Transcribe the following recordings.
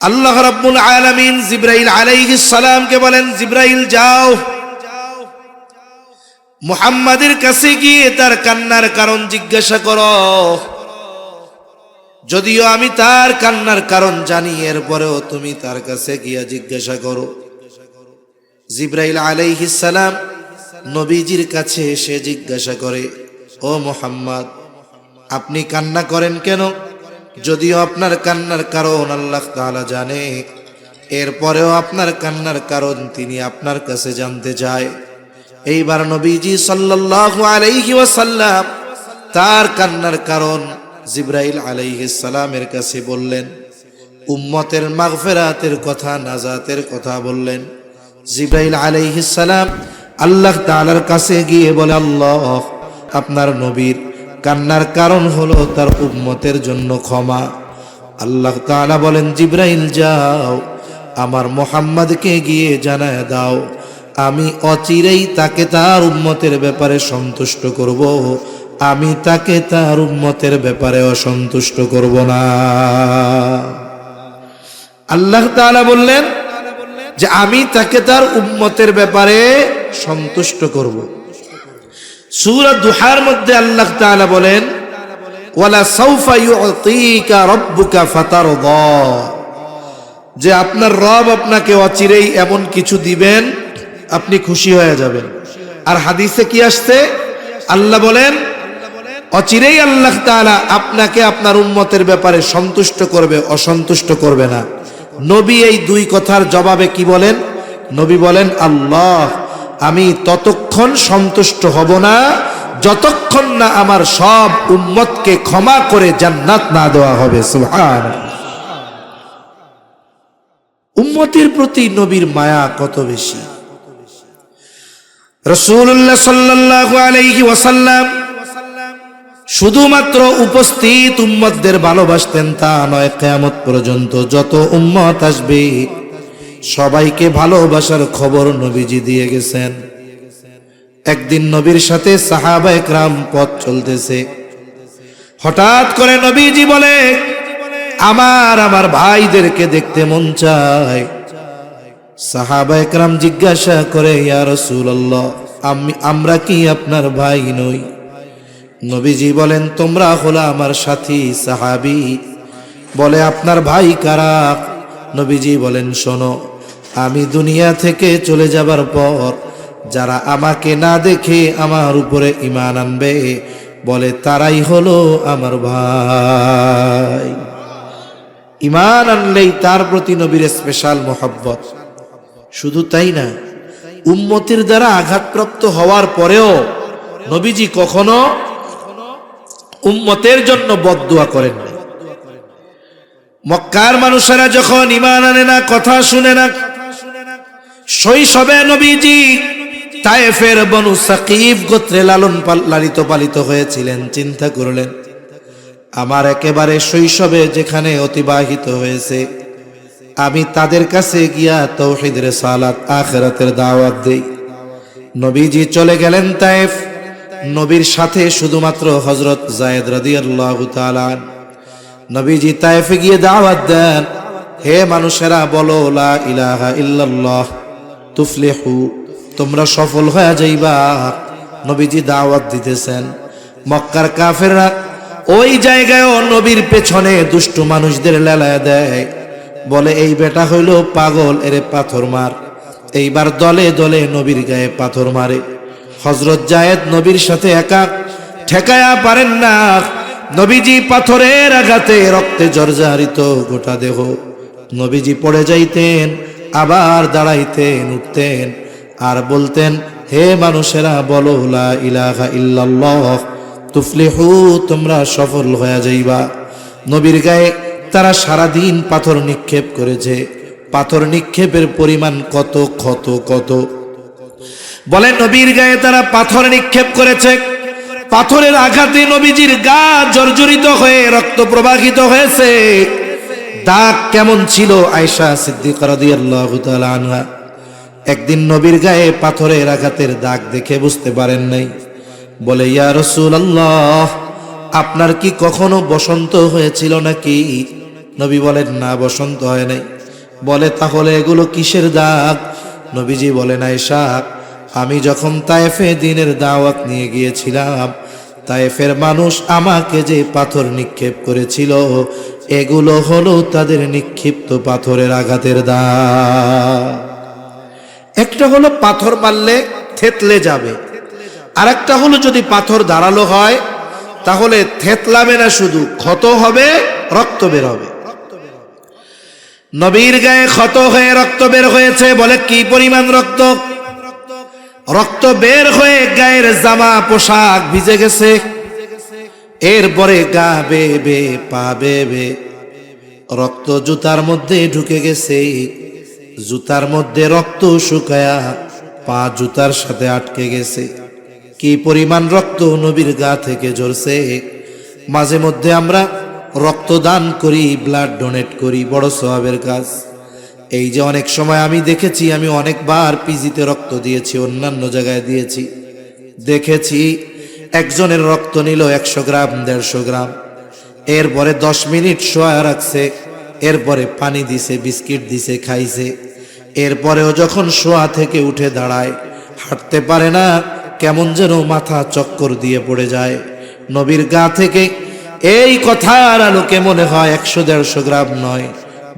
আল্লাহ রাব্বুল আলামিন জিবরাইল আলাইহিস সালামকে বলেন, জিবরাইল যাও মুহাম্মাদের কাছে গিয়ে তার কান্নার কারণ জিজ্ঞাসা করো। যদিও আমি তার কান্নার কারণ জানি, এরপরেও তুমি তার কাছে গিয়ে জিজ্ঞাসা করো। জিবরাইল আলাইহিস সালাম নবীজির কাছে এসে জিজ্ঞাসা করে, ও মুহাম্মদ, আপনি কান্না করেন কেন? যদিও আপনার কান্নার কারণ আল্লাহ তাআলা জানে, এরপরেও আপনার কান্নার কারণ তিনি আপনার কাছে জানতে চায়। এইবার নবীজি সাল্লাল্লাহু আলাইহি ওয়াসাল্লাম তার কান্নার কারণ জিবরাইল আলাইহিস সালামের কাছে বললেন, উম্মতের মাগফিরাতের কথা, নাজাতের কথা বললেন। জিবরাইল আলাইহিস সালাম আল্লাহ তাআলার কাছে গিয়ে বলে, আল্লাহ, আপনার নবীর কান্নার কারণ হলো তার উম্মতের জন্য ক্ষমা। আল্লাহ তাআলা বলেন, জিবরাইল যাও আমার মুহাম্মদকে গিয়ে জানায় দাও, আমি অচিরেই তাকে তার উম্মতের ব্যাপারে সন্তুষ্ট করব, আমি তাকে তার উম্মতের ব্যাপারে অসন্তুষ্ট করব না। আল্লাহ তাআলা বললেন যে আমি তাকে তার উম্মতের ব্যাপারে সন্তুষ্ট করব। সূরা দুহার মধ্যে আল্লাহ তাআলা বলেন, ওয়ালা সাউফা ইউতিকা রাব্বুকা ফাতারদা, যে আপনার রব আপনাকে অচিরেই এমন কিছু দিবেন আপনি খুশি হয়ে যাবেন। আর হাদিসে কি আসছে? আল্লাহ বলেন অচিরেই আল্লাহ তাআলা আপনাকে আপনার উম্মতের ব্যাপারে সন্তুষ্ট করবে, অসন্তুষ্ট করবে না। নবী এই দুই কথার জবাবে কি বলেন? নবী বলেন, আল্লাহ, আমি ততক্ষণ সন্তুষ্ট হব না যতক্ষণ না আমার সব উম্মতকে ক্ষমা করে জান্নাত না দেওয়া হবে। সুবহানাল্লাহ। উম্মতের প্রতি নবীর মায়া কত বেশি। রাসূলুল্লাহ সাল্লাল্লাহু আলাইহি ওয়াসাল্লাম শুধুমাত্র উপস্থিত উম্মতদের ভালোবাসতেন তা নয়, কিয়ামত পর্যন্ত যত উম্মত আসবে সবাইকে ভালোবাসার খবর নবীজি দিয়ে গেছেন। একদিন নবীর সাথে সাহাবায়ে কেরাম পথ চলতেছে, হঠাৎ করে নবীজি বলে, আমার ভাইদেরকে দেখতে মন চায়। সাহাবায়ে কেরাম জিজ্ঞাসা করে, ইয়া রাসূলুল্লাহ, আমরা কি আপনার ভাই নই? নবীজি বলেন, তোমরা হলো আমার সাথী সাহাবী। বলে, আপনার ভাই কারা? নবীজি বলেন, শোনো, আমি দুনিয়া থেকে চলে যাবার পর যারা আমাকে না দেখে আমার উপরে ঈমান আনবে, বলে তারাই হলো আমার ভাই। ঈমান আনলেই তার প্রতি নবীর স্পেশাল মোহাব্বত। শুধু তাই না, উম্মতের দ্বারা আঘাতপ্রাপ্ত হওয়ার পরেও নবীজি কখনো উম্মতের জন্য বদদুয়া করেন না। মক্কার মানুষেরা যখন ঈমান আনে না, কথা শুনে না, শৈশবে নবীজি তায়েফের বনু সাকিফ গোত্রে লালিত পালিত হয়েছিলেন। চিন্তা করলেন, আমার একেবারে শৈশবে যেখানে অতিবাহিত হয়েছে, আমি তাদের কাছে গিয়া তাওহীদ, রিসালাত, আখিরাতের দাওয়াত দেই। নবীজি চলে গেলেন তায়েফ। নবীর সাথে শুধুমাত্র হযরত যায়েদ রাদিয়াল্লাহু তাআলা। নবীজি তায়েফে গিয়ে দাওয়াত দেন, হে মানুষেরা, বলো লা ইলাহা ইল্লাল্লাহ তুফলিহু, তোমরা সফল হয়ে যাইবা। নবীজি দাওয়াত দিতেছেন। মক্কার কাফেররা ওই জায়গায়ও নবীর পেছনে দুষ্টু মানুষদের লেলায় দেয়, বলে এই বেটা হইল পাগল, এরে পাথর মার। এইবার দলে দলে নবীর গায়ে পাথর মারে। হযরত যায়েদ নবীর সাথে একা ঠেকায়া পারেন না। নবীজি পাথরের আঘাতে রক্তে জর্জরিত গোটা দেহ। নবীজি পড়ে যাইতেন, আবার দাঁড়াইতেন, উঠতেন, আর বলতেন, হে মানুষেরা, বলো লা ইলাহা ইল্লাল্লাহ তুফলিহু, তোমরা সফল হয়ে যাইবা। নবীর গায়ে তারা সারাদিন পাথর নিক্ষেপ করেছে। পাথর নিক্ষেপের পরিমাণ কত কত কত। বলে, নবীর গায়ে তারা পাথর নিক্ষেপ করেছে। পাথরের আঘাতে নবীজির গা জর্জরিত হয়ে রক্ত প্রবাহিত হয়েছে। দাগ কেমন ছিল? আয়েশা সিদ্দিকা রাদিয়াল্লাহু তাআলা আনহা একদিন নবীর গায়ে পাথরের আঘাতের দাগ দেখে বুঝতে পারেন নাই। বলে, ইয়া রাসূলুল্লাহ, আপনার কি কখনো বসন্ত হয়েছিল নাকি? নবী বলেন, না বসন্ত হয় নাই। বলে, তাহলে এগুলো কিসের দাগ? নবীজি বলেন, আয়েশা, আমি যখন তায়েফে দ্বীনের দাওয়াত নিয়ে গিয়েছিলাম, তায়েফের মানুষ আমাকে যে পাথর নিক্ষেপ করেছিল, এগুলো হলো তাদের নিক্ষিপ্ত পাথরের আঘাতের দাগ। একটা হলো পাথর মারলে থেতলে যাবে, আর একটা হলো যদি পাথর ধারালো হয় তাহলে থেতলাবে না, শুধু ক্ষত হবে, রক্ত বের হবে। নবীর গায়ে ক্ষত হয়ে রক্ত বের হয়েছে। বলে, কি পরিমাণ রক্ত? রক্ত বের হয়ে গায়ের জামা পোশাক ভিজে গেছে। এরপরে গা বেয়ে পা বেয়ে রক্ত জুতার মধ্যে ঢুকে গেছে। জুতার মধ্যে রক্ত শুকায়া পা জুতার সাথে আটকে গেছে। কি পরিমাণ রক্ত নবীর গা থেকে ঝরছে। মাঝে মধ্যে আমরা রক্তদান করি, ব্লাড ডোনেট করি, বড় সওয়াবের কাজ। এই যে অনেক সময় আমি দেখেছি, আমি অনেকবার পিজিতে রক্ত দিয়েছি, অন্যান্য জায়গায় দিয়েছি, দেখেছি একজনের রক্ত নিল 100 গ্রাম 150 গ্রাম, এরপরে 10 মিনিট শোয়া রাখছে, এরপরে পানি দিছে, বিস্কিট দিছে, খাইছে। এরপরেও যখন শোয়া থেকে উঠে দাঁড়ায়, হাঁটতে পারে না, কেমন যেন মাথা চক্কর দিয়ে পড়ে যায়। নবীর গা থেকে এই কথার আলোকে মনে হয় 100-150 গ্রাম নয়,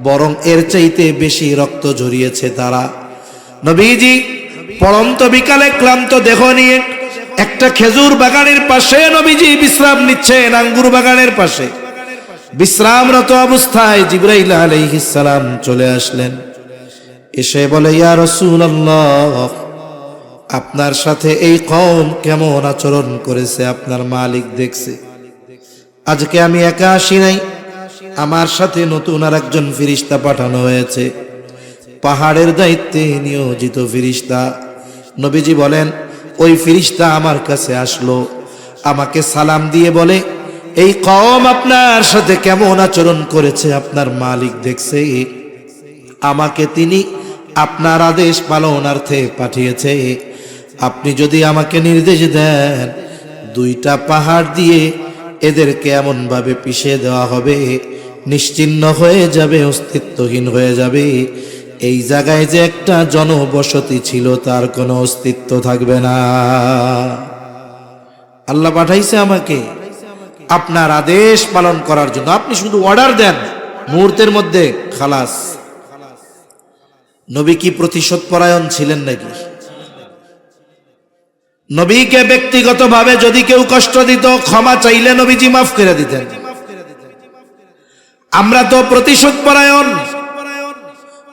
বরং এর চাইতে বেশি রক্ত ঝরিয়েছে তারা। নবীজি পড়ন্ত বিকালে ক্লান্ত দেহ নিয়ে একটা খেজুর বাগানের পাশে নবীজি বিশ্রাম নিচ্ছেন। আঙ্গুর বাগানের পাশে বিশ্রামরত অবস্থায় জিবরাইল আলাইহিস সালাম চলে আসলেন। এসে বলে, ইয়া রাসূলুল্লাহ, আপনার সাথে এই কওম কেমন আচরণ করেছে আপনার মালিক দেখছে। আজকে আমি একা আসি নাই, আমার সাথে নতুন আর একজন ফেরেশতা পাঠানো হয়েছে, পাহাড়ের দায়িত্বে নিয়োজিত ফেরেশতা। নবীজি বলেন, ওই ফেরেশতা আমার কাছে আসলো, আমাকে সালাম দিয়ে বলে, এই কওম আপনার সাথে কেমন আচরণ করেছে আপনার মালিক দেখছে, আমাকে তিনি আপনার আদেশ পালনার্থে পাঠিয়েছে। আপনি যদি আমাকে নির্দেশ দেন, 2টা পাহাড় দিয়ে এদেরকে এমন ভাবে পিষে দেওয়া হবে, নিশ্চিহ্ন হয়ে যাবে, অস্তিত্বহীন হয়ে যাবে। এই জায়গায় যে একটা জনবসতি ছিল, তার কোনো অস্তিত্ব থাকবে না। আল্লাহ পাঠাইছে আমাকে আপনার আদেশ পালন করার জন্য। আপনি শুধু অর্ডার দেন, মুহূর্তের মধ্যে খালাস। নবী কি প্রতিশোধ পরায়ণ ছিলেন নাকি? নবীকে ব্যক্তিগতভাবে যদি কেউ কষ্ট দিত, ক্ষমা চাইলে নবীজি মাফ করে দিতেন। আমরা তো প্রতিশোধ পরায়ণ।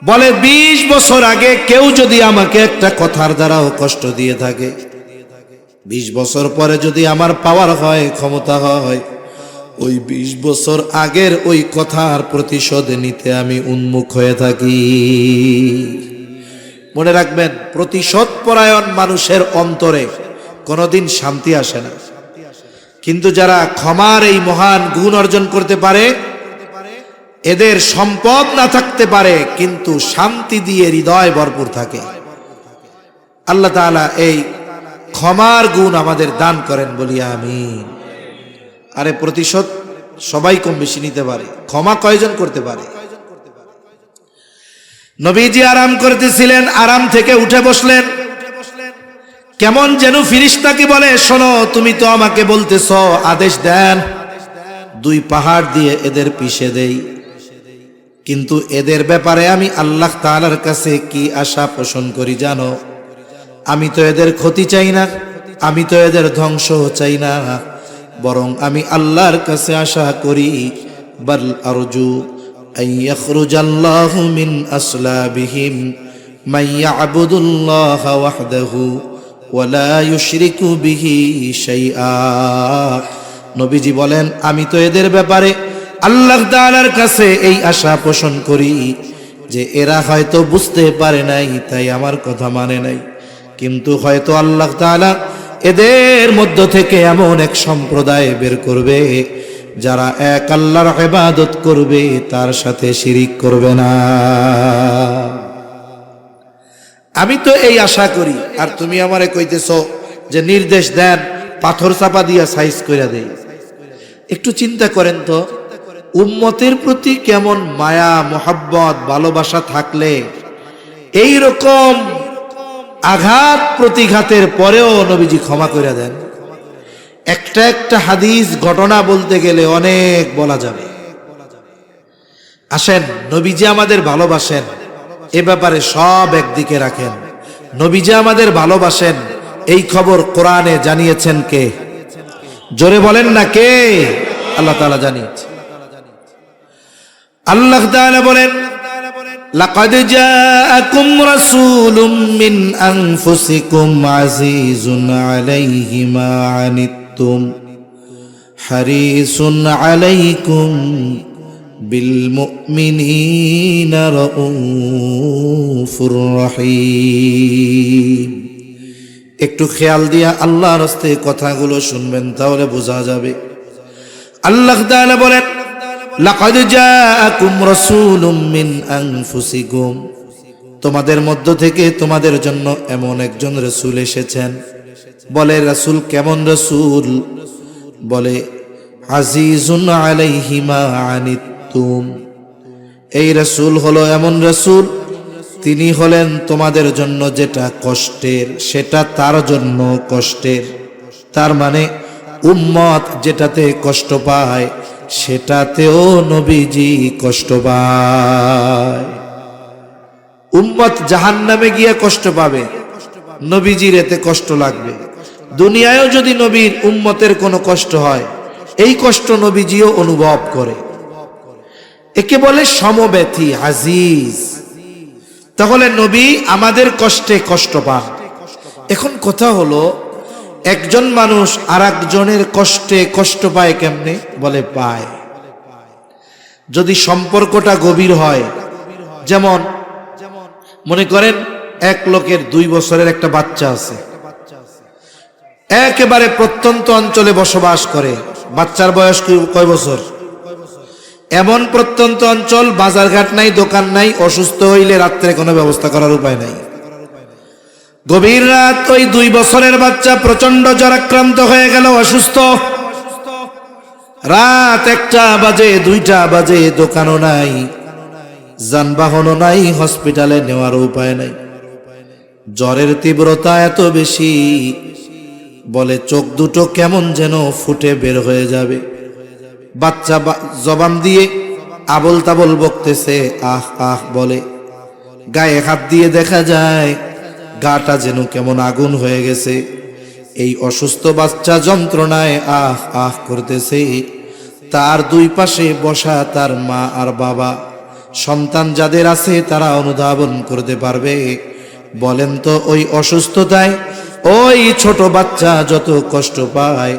বলে, 20 বছর আগে কেউ যদি আমাকে একটা কথার দ্বারাও কষ্ট দিয়ে থাকে, 20 বছর পরে যদি আমার পাওয়ার হয়, ক্ষমতা হয়, ওই 20 বছর আগের ওই কথার প্রতিশোধ নিতে আমি উন্মুখ হয়ে থাকি। মনে রাখবেন, প্রতিশোধ পরায়ণ মানুষের অন্তরে কোনোদিন শান্তি আসে না। কিন্তু যারা ক্ষমার এই মহান গুণ অর্জন করতে পারে, এদের সম্পদ না থাকতে পারে কিন্তু শান্তি দিয়ে হৃদয় ভরপুর থাকে। আল্লাহ তাআলা এই ক্ষমার গুণ আমাদের দান করেন, বলি আমিন। আরে প্রতিশোধ সবাই কম বেশি নিতে পারে, ক্ষমা কয়জন করতে পারে? নবীজি আরাম করতেছিলেন, আরাম থেকে উঠে বসলেন। কেমন যেন ফেরেশতাকে বলে, শোনো, তুমি তো আমাকে বলতেছ, আদেশ দেন 2 পাহাড় দিয়ে এদের পিষে দেই, কিন্তু এদের ব্যাপারে আমি আল্লাহ তাআলার কাছে কি আশা পোষণ করি জানো? আমি তো এদের ক্ষতি চাই না, আমি তো এদের ধ্বংস চাই না, বরং আমি আল্লাহর কাছে আশা করি, বাল আরজু আন ইয়াখরুজাল্লাহু মিন আসলাবিহিম মান ইয়াবুদুল্লাহ ওয়াহদাহু ওয়া লা ইউশরিকু বিহি শাইআ। নবীজি বলেন, আমি তো এদের ব্যাপারে আল্লাহ তাআলার কাছে এই আশা পোষণ করি যে এরা হয়তো বুঝতে পারে নাই, তাই আমার কথা মানে নাই, কিন্তু হয়তো আল্লাহ তাআলা এদের মধ্য থেকে এমন এক সম্প্রদায় বের করবে যারা এক আল্লাহর ইবাদত করবে, তার সাথে শিরিক করবে না। আমি তো এই আশা করি, আর তুমি আমারে কইতেছো যে নির্দেশ দেন পাথর চাপা দিয়া সাইজ কইরা দেই। একটু চিন্তা করেন তো, উম্মতের প্রতি কেমন মায়া মোহাব্বত ভালোবাসা থাকলে এই রকম আঘাত প্রতিঘাতের পরেও নবীজি ক্ষমা করে দেন। একটা একটা হাদিস ঘটনা বলতে গেলে অনেক বলা যাবে। আসেন, নবীজি আমাদের ভালোবাসেন এ ব্যাপারে সব একদিকে রাখেন। নবীজি আমাদের ভালোবাসেন এই খবর কোরআনে জানিয়েছেন কে? জোরে বলেন না কে? আল্লাহ তাআলা জানিয়েছেন। আল্লাহ তাআলা বলেন, লাকাদ জাআকুম রাসূলুম মিন আনফুসিকুম আজিজুন আলাইহি মা আনিতুম হারিসুন আলাইকুম বিল মুমিনিনা রাউফুর রহিম। একটু খেয়াল দিয়া আল্লাহর রাস্তায় কথাগুলো শুনবেন, তাহলে বোঝা যাবে। আল্লাহ তাআলা বলেন, লাকাদ জাআকুম রাসূলুম মিন আনফুসিকুম, তোমাদের মধ্য থেকে তোমাদের জন্য এমন একজন রাসূল এসেছেন। বলে রাসূল কেমন রাসূল? বলে আজিজুন আলাইহি মা আনিতুম, এই রাসূল হলো এমন রাসূল, তিনি হলেন তোমাদের জন্য যেটা কষ্টের সেটা তার জন্য কষ্টের। তার মানে উম্মত যেটাতে কষ্ট পায় সেটাতেও নবীজি কষ্ট পায়। উম্মত জাহান্নামে গিয়ে কষ্ট পাবে, নবীজির এতে কষ্ট লাগবে। দুনিয়ায়ও যদি নবীর উম্মতের কোনো কষ্ট হয়, এই কষ্ট নবীজিও অনুভব করে। একে বলে সমব্যথী, আজিজ। তাহলে নবী আমাদের কষ্টে কষ্ট পান। এখন কথা হলো, একজন মানুষ আর একজনের কষ্টে কষ্ট পায় কেমনে? বলে পায় যদি সম্পর্কটা গভীর হয়। যেমন মনে করেন এক লোকের 2 বছরের একটা বাচ্চা আছে, একেবারে প্রত্যন্ত অঞ্চলে বসবাস করে। বাচ্চার বয়স কয় বছর? এমন প্রত্যন্ত অঞ্চল, বাজারঘাট নাই, দোকান নাই, অসুস্থ হইলে রাত্রে কোনো ব্যবস্থা করার উপায় নাই। গভীর রাত, ওই 2 বছরের বাচ্চা প্রচন্ড জ্বরাক্রান্ত হয়ে গেল, অসুস্থ। রাত 1টা বাজে, 2টা বাজে, দোকানও নাই, যানবাহনও নাই, হসপিটালে নেওয়ার উপায় নাই। জ্বরের তীব্রতা এত বেশি, বলে চোখ দুটো কেমন যেন ফুটে বের হয়ে যাবে। বাচ্চা জবান দিয়ে আবল তাবল বকতেছে, আহ আহ বলে। গায়ে হাত দিয়ে দেখা যায় গাটা যেন কেমন আগুন হয়ে গেছে। এই অসুস্থ বাচ্চা যন্ত্রণায় আহ আহ করতেছে। তার 2 পাশে বসা তার মা আর বাবা। সন্তান যাদের আছে তারা অনুধাবন করতে পারবে। বলেন তো, ওই অসুস্থতায় ওই ছোট বাচ্চা যত কষ্ট পায়,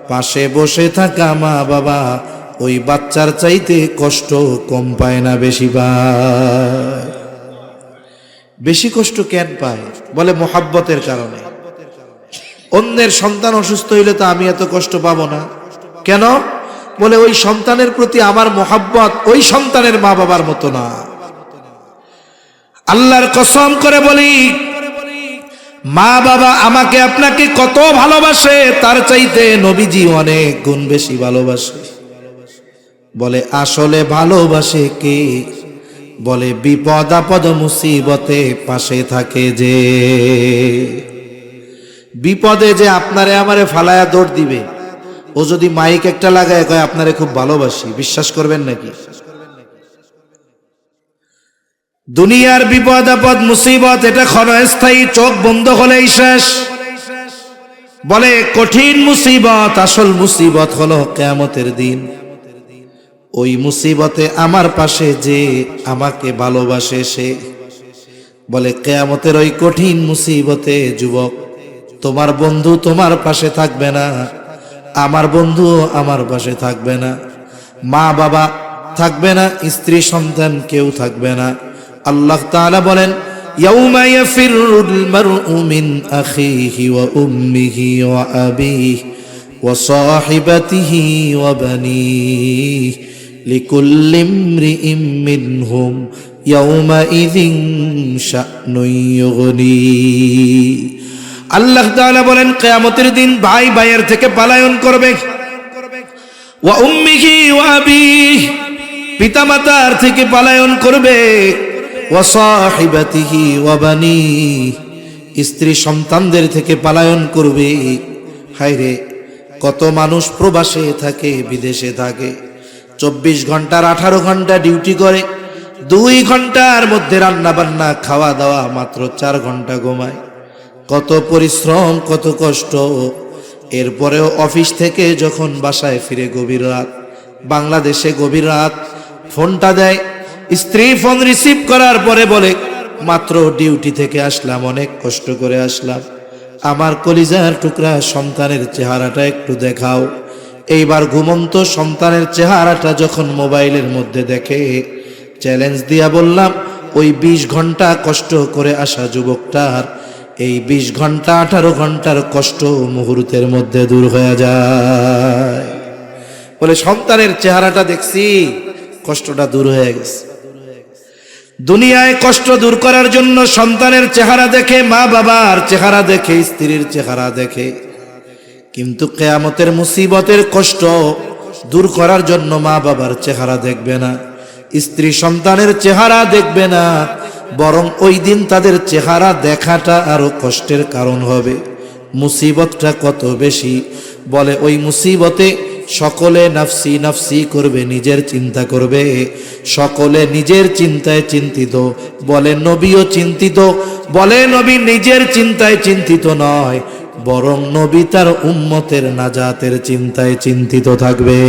পাশে বসে থাকা মা বাবা ওই বাচ্চার চাইতে কষ্ট কম পায় না? বেশি পায়। বেশি কষ্ট কেন পায়? বলে মোহাব্বতের কারণে। অন্যের সন্তান অসুস্থ হইলে তো আমি এত কষ্ট পাবো না। কেন? বলে ওই সন্তানের প্রতি আমার মোহাব্বত ওই সন্তানের মা বাবার মতো না। আল্লাহর কসম করে বলি, মা বাবা আমাকে আপনাকে কত ভালোবাসে, তার চাইতে নবীজি অনেক গুণ বেশি ভালোবাসে। বলে আসলে ভালোবাসে কে? বলে বিপদ আপদ মুসিবতে পাশে থাকে যে। বিপদে যে আপনারে আমারে ফালায়া দৌড় দিবে, ও যদি মাইক একটা লাগায় কয় আপনারে খুব ভালোবাসি, বিশ্বাস করবেন নাকি? দুনিয়ার বিপদ আপদ মুসিবত এটা ক্ষণস্থায়ী, চোখ বন্ধ হলেই শেষ। বলে কঠিন মুসিবত, আসল মুসিবত হলো কিয়ামতের দিন। ওই মুসিবতে আমার পাশে যে আমাকে ভালোবাসে সে। বলে কিয়ামতের ওই কঠিন মুসিবতে যুবক, তোমার বন্ধু তোমার পাশে থাকবে না, আমার বন্ধু আমার পাশে থাকবে না, মা বাবা থাকবে না, স্ত্রী সন্তান কেউ থাকবে না। আল্লাহ তাআলা বলেন, ইয়াউমা ইয়াফিরুল মারউ মিন আখিহি ওয়া উম্মিহি ওয়া আবিহি ওয়া সাহিবাতিহি ওয়া বানিহি লিকুল্লি ইমরিইম মিনহুম ইয়াউমাইযিন শা'নুন ইউগনি। আল্লাহ তাআলা বলেন, কিয়ামতের দিন ভাই ভাইয়ের থেকে পলায়ন করবে, ওয়া উম্মিহি ওয়া আবিহি, পিতামাতার থেকে পলায়ন করবে, ওয়া সাহিবাতিহি ওয়া বানিহি, স্ত্রী সন্তানদের থেকে পলায়ন করবে। হায়রে, কত মানুষ প্রবাসে থাকে, বিদেশে থাকে, 24 ঘন্টার 18 ঘন্টা ডিউটি করে, 2 ঘন্টার মধ্যে রান্না বান্না খাওয়া দাওয়া, মাত্র 4 ঘন্টা ঘুমায়। কত পরিশ্রম, কত কষ্ট। এরপরেও অফিস থেকে যখন বাসায় ফিরে গভীর রাত, বাংলাদেশে গভীর রাত, ফোনটা দেয়, স্ত্রী ফোন রিসিভ করার পরে বলে, মাত্র ডিউটি থেকে আসলাম, অনেক কষ্ট করে আসলাম, আমার কলিজার টুকরা সন্তানের চেহারাটা একটু দেখাও। এইবার ঘুমন্ত সন্তানের চেহারাটা যখন মোবাইলের মধ্যে দেখে, চ্যালেঞ্জ দিয়া বললাম, ওই 20 ঘন্টা কষ্ট করে আসা যুবকটার এই 20 ঘন্টা 18 ঘন্টার কষ্ট মুহূর্তের মধ্যে দূর হয়ে যায়। বলে সন্তানের চেহারাটা দেখছি, কষ্টটা দূর হয়ে গেছে। দুনিয়ায় কষ্ট দূর করার জন্য সন্তানের চেহারা দেখে, মা বাবার চেহারা দেখে, স্ত্রীর চেহারা দেখে, কিন্তু কিয়ামতের মুসিবতের কষ্ট দূর করার জন্য মা বাবার চেহারা দেখবে না, স্ত্রী সন্তানের চেহারা দেখবে না, বরং ওই দিন তাদের চেহারা দেখাটা আরো কষ্টের কারণ হবে। মুসিবতটা কত বেশি! বলে ওই মুসিবতে সকলে নাফসি নাফসি করবে, নিজের চিন্তা করবে, সকলে নিজের চিন্তায় চিন্তিত। বলে নবীও চিন্তিত, বলে নবী নিজের চিন্তায় চিন্তিত নয়, বরং নবী তার উম্মতের নাজাতের চিন্তায় চিন্তিত থাকবে।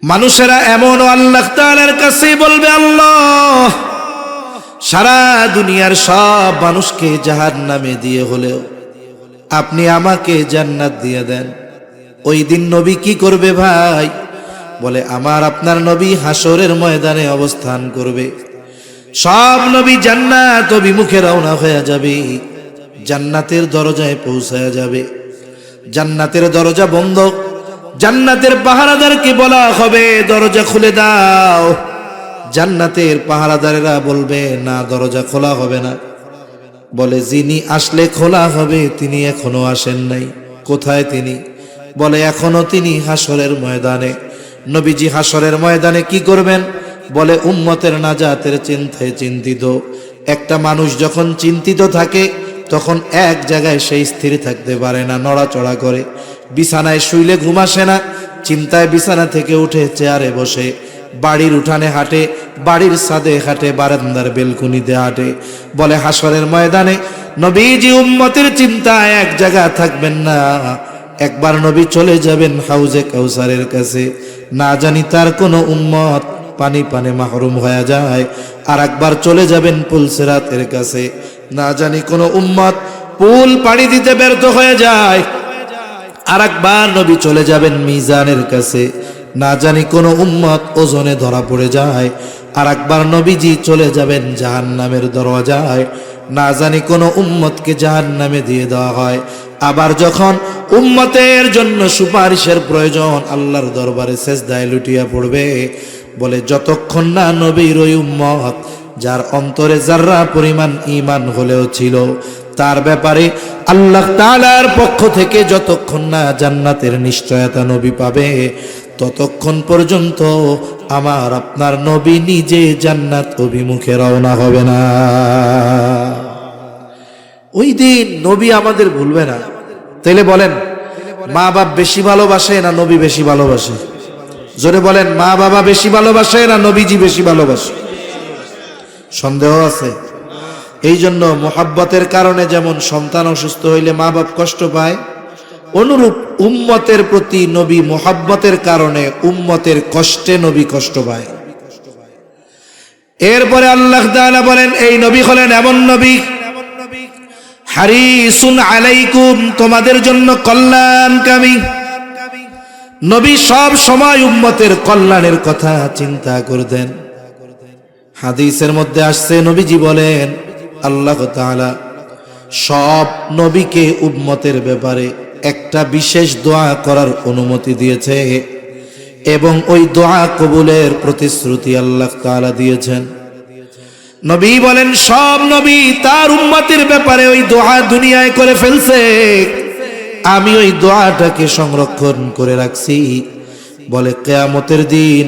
মানুষেরা এমন আল্লাহ তাআলার কাছে বলবে, আল্লাহ, সারা দুনিয়ার সব মানুষকে জাহান্নামে দিয়ে হলেও আপনি আমাকে জান্নাত দিয়ে দেন। ওই দিন নবী কি করবে ভাই? বলে আমার আপনার নবী হাসরের ময়দানে অবস্থান করবে, সব নবী জান্নাত অভিমুখে রওনা হয়ে যাবে, জান্নাতের দরজায় পৌঁছায়া যাবে। জান্নাতের দরজা বন্ধ, জান্নাতের পাহারাদারকে বলা হবে দরজা খুলে দাও। জান্নাতের পাহারাদারেরা বলবে না, দরজা খোলা হবে না। বলে যিনি আসলে খোলা হবে তিনি এখনো আসেন নাই। কোথায় তিনি? বলে এখনো তিনি হাসরের ময়দানে। নবীজি হাসরের ময়দানে কি করবেন? বলে উম্মতের নাজাতের চিন্তায় চিন্তিত। একটা মানুষ যখন চিন্তিত থাকে তখন এক জায়গায় সে স্থির থাকতে পারে না, নড়াচড়া করে, বিছানায় শুইলে ঘুম আসে না, চিন্তায় বিছানা থেকে উঠে চেয়ারে বসে, বাড়ির উঠানে হাঁটে, বাড়ির ছাদে হাঁটে, বারান্দার বেলকুনিতে হাঁটে। বলে হাসরের ময়দানে নবীজি উম্মতের চিন্তায় এক জায়গা থাকবেন না। একবার নবী চলে যাবেন হাউজে কাউসারের কাছে, না জানি তার কোনো উম্মত পানি পানে মাহরুম হয়ে যায়। আর একবার চলে যাবেন পুলসিরাতের কাছে, না জানি কোনো উম্মত পুল পাড়ি দিতে ব্যর্থ হয়ে যায়। আর একবার নবী চলে যাবেন মিজানের কাছে, না জানি কোনো উম্মত ওজনে ধরা পড়ে যায়। আর একবার নবীজি চলে যাবেন জাহান্নামের দরওয়াজায়, না জানি কোনো উম্মতকে জাহান্নামে দিয়ে দেওয়া হয়। আবার যখন উম্মতের জন্য সুপারিশের প্রয়োজন, আল্লাহর দরবারে সেজদায় লুটিয়া পড়বে। বলে যতক্ষণ না নবীর ওই উম্মত যার অন্তরে যাররা পরিমাণ ঈমান হলেও ছিল, তার ব্যাপারে আল্লাহ তাআলার পক্ষ থেকে যতক্ষণ না জান্নাতের নিশ্চয়তা নবী পাবে, ততক্ষণ পর্যন্ত আমার আপনার নবী নিজে জান্নাত অভিমুখে রওনা হবে না। ওই দিন নবী আমাদের ভুলবে না। তাইলে বলেন, মা বাপ বেশি ভালোবাসে না নবী বেশি ভালোবাসে? জোরে বলেন, মা বাবা বেশি ভালোবাসে না নবীজি বেশি ভালোবাসে? সন্দেহ আছে? এই জন্য মোহাব্বতের কারণে যেমন সন্তান অসুস্থ হইলে মা বাপ কষ্ট পায়, অনুরূপ উম্মতের প্রতি নবী মোহাব্বতের কারণে উম্মতের কষ্টে নবী কষ্ট পায়। এরপরে আল্লাহ তাআলা বলেন, এই নবী হলেন এমন নবী, হারিসুন আলাইকুম, তোমাদের জন্য কল্যাণকামী নবী। সব সময় উম্মতের কল্যাণের কথা চিন্তা করতেন। হাদিসের মধ্যে আসছে, নবীজি বলেন আল্লাহ তাআলা সব নবীকে উম্মতের ব্যাপারে একটা বিশেষ দোয়া করার অনুমতি দিয়েছে এবং ওই দোয়া কবুলের প্রতিশ্রুতি আল্লাহ তাআলা দিয়েছেন। নবী বলেন সব নবী তার উম্মতের ব্যাপারে ওই দোয়া দুনিয়ায় করে ফেলছে, আমি ওই দোয়াটাকে সংরক্ষণ করে রাখছি। বলে কিয়ামতের দিন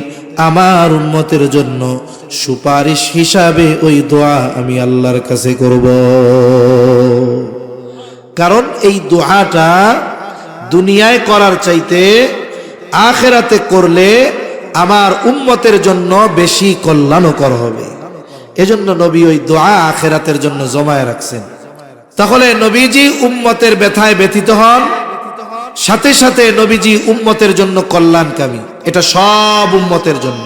আমার উম্মতের জন্য সুপারিশ হিসাবে ওই দোয়া আমি আল্লাহর কাছে করব। কারণ এই দোয়াটা দুনিয়ায় করার চাইতে আখিরাতে করলে আমার উম্মতের জন্য বেশি কল্যাণকর হবে। এজন্য নবী ওই দোয়া আখিরাতের জন্য জমায়ে রাখছেন। তাহলে নবীজি উম্মতের ব্যথায় ব্যথিত হন, সাথে সাথে নবীজি উম্মতের জন্য কল্যাণকামী। এটা সব উম্মতের জন্য,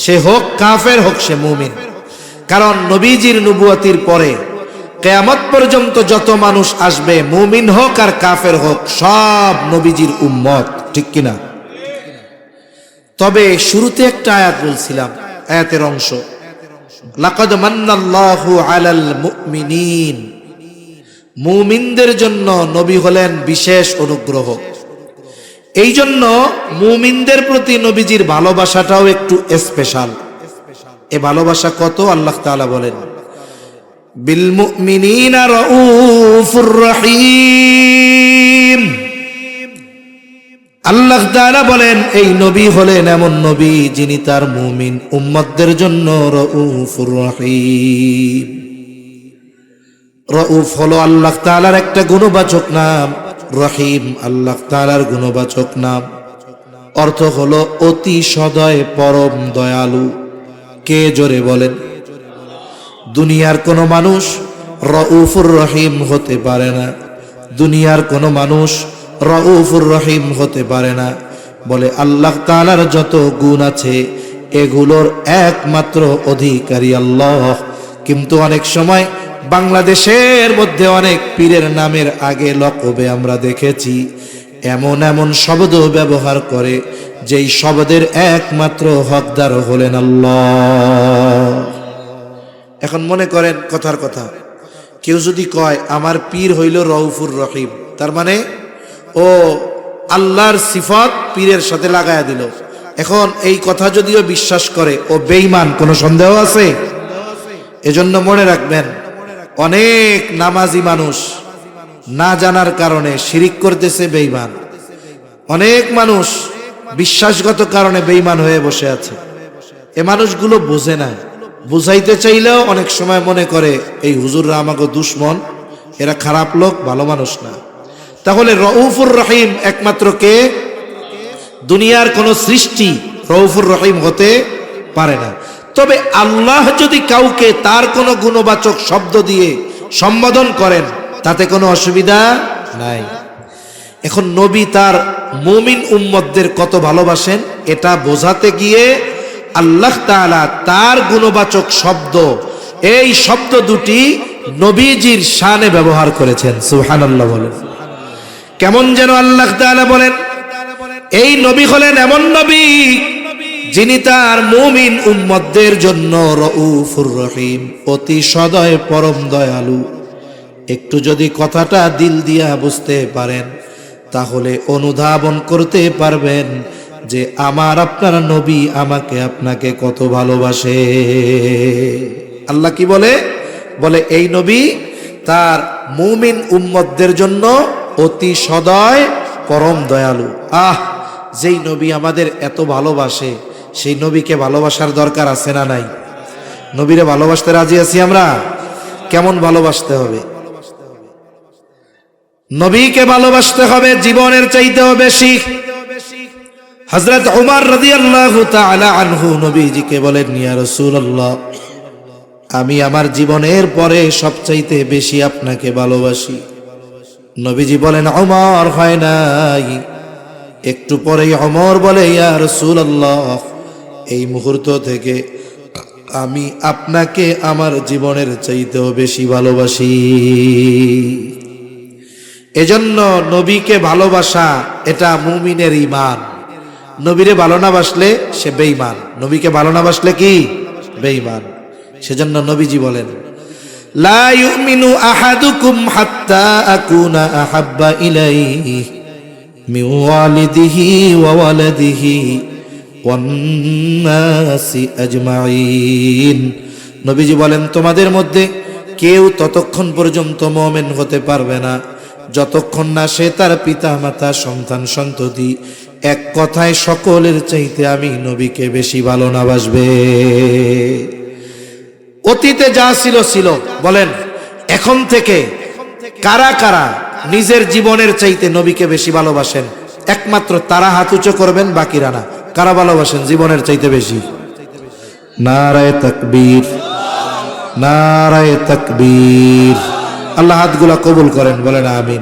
সে হোক কাফের হোক সে মুমিন। কারণ নবীজির নবুয়তির পরে কিয়ামত পর্যন্ত যত মানুষ আসবে, মুমিন হোক আর কাফের হোক, সব নবীজির উম্মত, ঠিক কিনা? তবে শুরুতে একটা আয়াত বলছিলাম, আয়াতের অংশ, লাকাদ মান্নাল্লাহু আলাল মুমিনিন, মুমিনদের জন্য নবী হলেন বিশেষ অনুগ্রহ। এই জন্য মুমিনদের প্রতি নবীজির ভালোবাসাটাও একটু স্পেশাল। এ ভালোবাসা কত? আল্লাহ তাআলা বলেন, বিল মুমিনিনা রাউফুর রহিম। আল্লাহ তাআলা বলেন এই নবী হলেন এমন নবী যিনি তার মুমিন উম্মতদের জন্য রাউফুর রহিম। রাউফ হলো আল্লাহ তাআলার একটা গুণবাচক নাম, রহিম আল্লাহ তাআলার গুণবাচক নাম। অর্থ হলো অতি সদয়, পরম দয়ালু। কে জোরে বলেন? দুনিয়ার কোনো মানুষ রাউফুর রহিম হতে পারে না, দুনিয়ার কোনো মানুষ রাউফুর রহিম হতে পারে না। বলে আল্লাহ তাআলার যত গুণ আছে এগুলোর একমাত্র অধিকারী আল্লাহ। কিন্তু অনেক সময় বাংলাদেশের মধ্যে অনেক পীরের নামের আগে লকবে আমরা দেখেছি এমন এমন শব্দ ব্যবহার করে যেই শব্দের একমাত্র হকদার হলেন আল্লাহ। এখন মনে করেন কথার কথা, কেউ যদি কয় আমার পীর হইল রাউফুর রহিম, তার মানে ও আল্লাহর সিফত পীরের সাথে লাগায়া দিল। এখন এই কথা যদিও বিশ্বাস করে ও বেঈমান, কোনো সন্দেহ আছে? এজন্য মনে রাখবেন, অনেক নামাজি মানুষ না জানার কারণে শিরিক করতেছে, বেঈমান। অনেক মানুষ বিশ্বাসগত কারণে বেঈমান হয়ে বসে আছে। এ মানুষগুলো বোঝে না, বুঝাইতে চাইলেও অনেক সময় মনে করে এই হুজুররা আমাকে দুশ্মন, এরা খারাপ লোক, ভালো মানুষ না। তাহলে রাউফুর রহিম একমাত্র কে? দুনিয়ার কোন সৃষ্টি রাউফুর রহিম হতে পারে না। তবে আল্লাহ যদি কাউকে তার কোনো গুণবাচক শব্দ দিয়ে সম্বোধন করেন তাতে কোনো অসুবিধা নাই। এখন নবী তার মুমিন উম্মতদের কত ভালোবাসেন এটা বোঝাতে গিয়ে আল্লাহ তাআলা তার গুণবাচক শব্দ, এই শব্দ দুটি নবীজির শানে ব্যবহার করেছেন। সুবহানাল্লাহ বলেন। কেমন যেন আল্লাহ তাআলা বলেন এই নবী হলেন এমন নবী যিনি তার মুমিন উম্মতদের জন্য রাউফুর রহিম, অতি সদয়, পরম দয়ালু। একটু যদি কথাটা দিল দিয়া বুঝতে পারেন তাহলে অনুধাবন করতে পারবেন যে আমার আপনার নবী আমাকে আপনাকে কত ভালোবাসে। আল্লাহ কি বলে? বলে এই নবী তার মুমিন উম্মতদের জন্য অতি সদয়, পরম দয়ালু। যেই নবী আমাদের এত ভালোবাসে সেই নবীকে ভালোবাসার দরকার আছে না নাই? নবীরে ভালোবাসতে রাজি আছি আমরা? কেমন ভালোবাসতে হবে? নবীকে ভালোবাসতে হবে জীবনের চাইতেও বেশি। হযরত ওমর রাদিয়াল্লাহু তাআলা আনহু নবীজিকে বলেন, ইয়া রাসূলুল্লাহ, আমি আমার জীবনের পরে সবচাইতে বেশি আপনাকে ভালোবাসি। নবীজি বলেন, ওমর হয় নাই। একটু পরেই ওমর বলে, ইয়া রাসূলুল্লাহ, এই মুহূর্ত থেকে আমি আপনাকে আমার জীবনের চাইতেও বেশি ভালোবাসি। এজন্য নবীকে ভালোবাসা এটা মুমিনের ঈমান। নবীরে ভালো না বাসলে সে বেঈমান, নবীকে ভালো না বাসলে কি? বেঈমান। সেজন্য নবীজি বলেন, লা ইউমিনু আহাদুকুম হাত্তা আকুনা আহাব্বা ইলাইহি মিন ওয়ালিদিহি ওয়া ওয়ালাদিহি ওয়ান নাসি আজমাইন। নবীজি বলেন, তোমাদের মধ্যে কেউ ততক্ষণ পর্যন্ত মুমিন হতে পারবে না যতক্ষণ না সে তার পিতা মাতা সন্তান সন্ততি এক কথায় সকলের চাইতে আমি নবীকে বেশি ভালো না বাসবে। অতীতে যা ছিল ছিল, বলেন এখন থেকে কারা কারা নিজের জীবনের চাইতে নবীকে বেশি ভালোবাসেন? একমাত্র তারা হাত উঁচু করবেন, বাকিরা না। কারা ভালোবাসেন জীবনের চাইতে বেশি? নারায়ে তাকবীর, নারায়ে তাকবীর। আল্লাহ হাতগুলা কবুল করেন, বলেন আমিন।